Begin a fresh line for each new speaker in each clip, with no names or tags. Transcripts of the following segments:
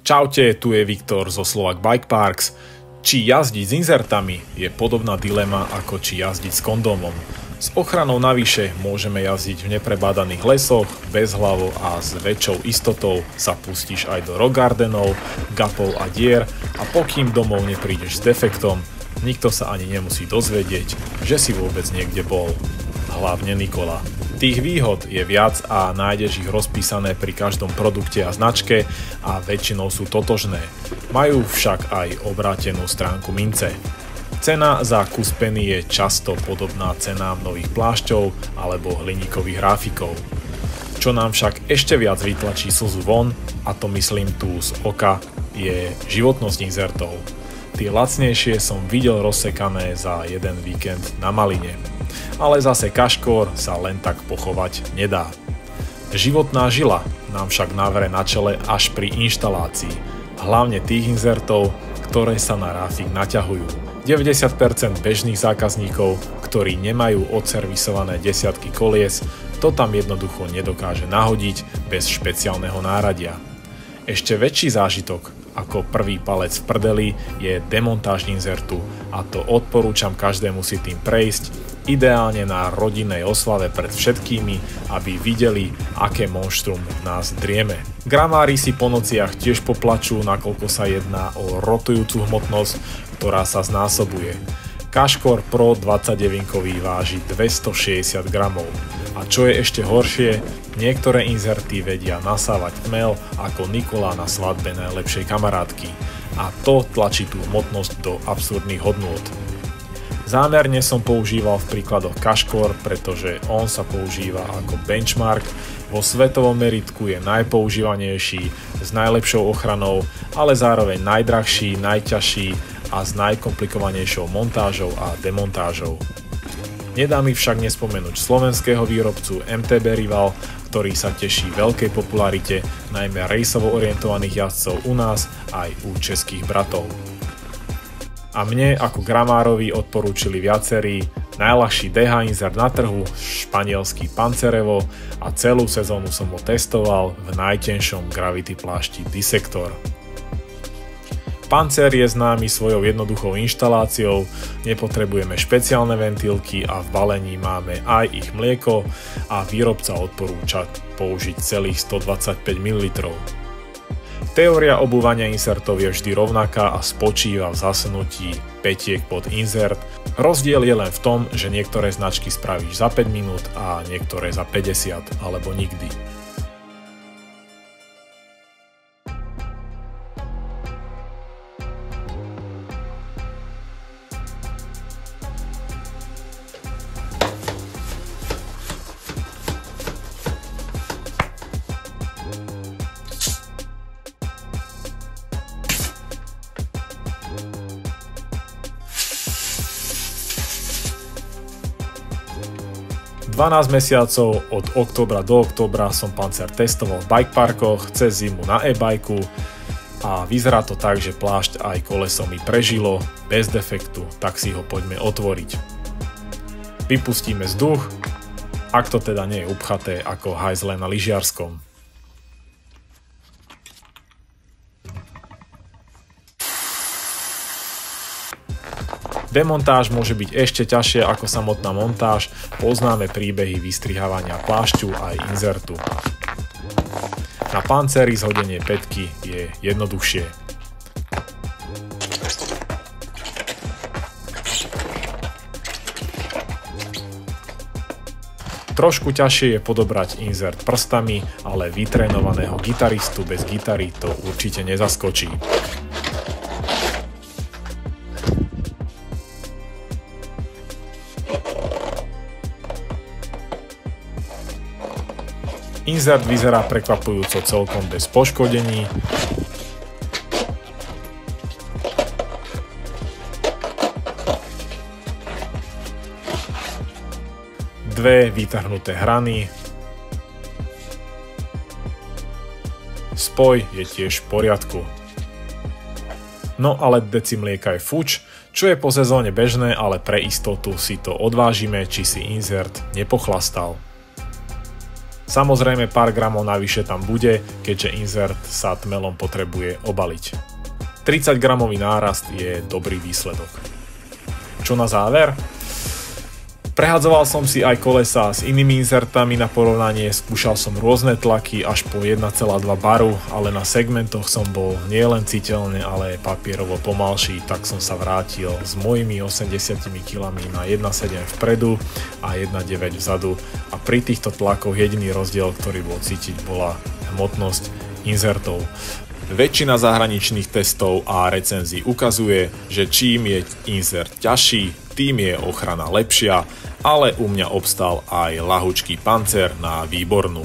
Čaute, tu je Viktor zo Slovak Bike Parks. Či jazdiť s inzertami je podobná dilema ako či jazdiť s kondómom. S ochranou navyše môžeme jazdiť v neprebádaných lesoch, bezhlavo a s väčšou istotou sa pustíš aj do rock gardenov, gapov a dier a pokým domov neprídeš s defektom, nikto sa ani nemusí dozvedieť, že si vôbec niekde bol. Hlavne Nikola. Tých výhod je viac a nájdeš ich rozpísané pri každom produkte a značke a väčšinou sú totožné. Majú však aj obrátenú stránku mince. Cena za kus peny je často podobná cenám nových plášťov alebo hliníkových hráfikov. Čo nám však ešte viac vytlačí slzu von, a to myslím tu z oka, je životnosť inzertov. Tie lacnejšie som videl rozsekané za jeden víkend na Maline. Ale zase kaškór sa len tak pochovať nedá. Životná žila nám však navre na čele až pri inštalácii, hlavne tých inzertov, ktoré sa na ráfik naťahujú. 90% bežných zákazníkov, ktorí nemajú odservisované desiatky kolies, to tam jednoducho nedokáže nahodiť bez špeciálneho náradia. Ešte väčší zážitok ako prvý palec v prdeli je demontáž inzertu a to odporúčam každému si tým prejsť, ideálne na rodinnej oslave pred všetkými, aby videli, aké monštrum v nás drieme. Gramári si po nociach tiež poplačú, nakoľko sa jedná o rotujúcu hmotnosť, ktorá sa znásobuje. Kaškor Pro 29-kový váži 260 gramov. A čo je ešte horšie, niektoré inzerty vedia nasávať tmel ako Nikola na svadbe najlepšej kamarátky. A to tlačí tú hmotnosť do absurdných hodnôt. Zámerne som používal v príkladoch kaškor, pretože on sa používa ako benchmark, vo svetovom meritku je najpoužívanejší, s najlepšou ochranou, ale zároveň najdrahší, najťažší a s najkomplikovanejšou montážou a demontážou. Nedá mi však nespomenúť slovenského výrobcu MTB Rival, ktorý sa teší veľkej popularite, najmä rejsovo orientovaných jazdcov u nás aj u českých bratov. A mne ako gramárovi odporúčili viacerí najľahší DH inzert na trhu, španielský Pancerevo, a celú sezónu som ho testoval v najtenšom Gravity plášti Dissector. Pancer je známy svojou jednoduchou inštaláciou, nepotrebujeme špeciálne ventilky a v balení máme aj ich mlieko a výrobca odporúča použiť celých 125 ml. Teória obúvania insertov je vždy rovnaká a spočíva v zasunutí pätiek pod inzert. Rozdiel je len v tom, že niektoré značky spravíš za 5 minút a niektoré za 50 alebo nikdy. ...12 mesiacov od októbra do októbra som Pancer testoval v bike parkoch, cez zimu na e-bajku a vyzerá to tak, že plášť aj koleso mi prežilo bez defektu, tak si ho poďme otvoriť. Vypustíme vzduch, ak to teda nie je upchaté ako hajzle na lyžiarskom. Demontáž môže byť ešte ťažšie ako samotná montáž, poznáme príbehy vystrihávania plášťu aj inzertu. Na Panceri zhodenie pätky je jednoduchšie. Trošku ťažšie je podobrať inzert prstami, ale vytrénovaného gitaristu bez gitary to určite nezaskočí. Inzert vyzerá prekvapujúco celkom bez poškodení. Dve vytrhnuté hrany. Spoj je tiež v poriadku. No ale deci mlieka je fuč, čo je po sezóne bežné, ale pre istotu si to odvážime, či si inzert nepοχlastal. Samozrejme pár gramov navyše tam bude, keďže insert sa tmelom potrebuje obaliť. 30 gramový nárast je dobrý výsledok. Čo na záver? Prehadzoval som si aj kolesá s inými insertami na porovnanie, skúšal som rôzne tlaky až po 1,2 baru, ale na segmentoch som bol nielen citeľne, ale aj papierovo pomalší, tak som sa vrátil s mojimi 80 kg na 1,7 vpredu a 1,9 vzadu a pri týchto tlakoch jediný rozdiel, ktorý bol cítiť, bola hmotnosť insertov. Väčšina zahraničných testov a recenzií ukazuje, že čím je insert ťažší, tým je ochrana lepšia, ale u mňa obstal aj ľahučký pancer na výbornú.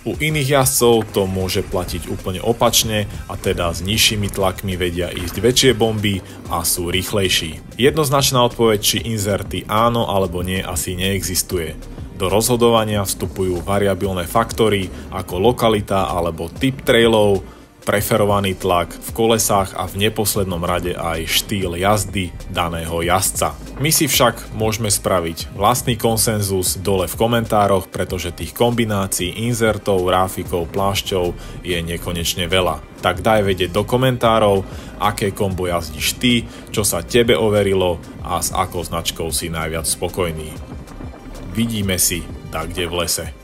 U iných jazdcov to môže platiť úplne opačne a teda s nižšími tlakmi vedia ísť väčšie bomby a sú rýchlejší. Jednoznačná odpoveď, či inserty áno alebo nie, asi neexistuje. Do rozhodovania vstupujú variabilné faktory ako lokalita alebo typ trailov, preferovaný tlak v kolesách a v neposlednom rade aj štýl jazdy daného jazdca. My si však môžeme spraviť vlastný konsenzus dole v komentároch, pretože tých kombinácií insertov, ráfikov, plášťov je nekonečne veľa. Tak daj vedieť do komentárov, aké kombo jazdíš ty, čo sa tebe overilo a s akou značkou si najviac spokojný. Vidíme si tak kde v lese.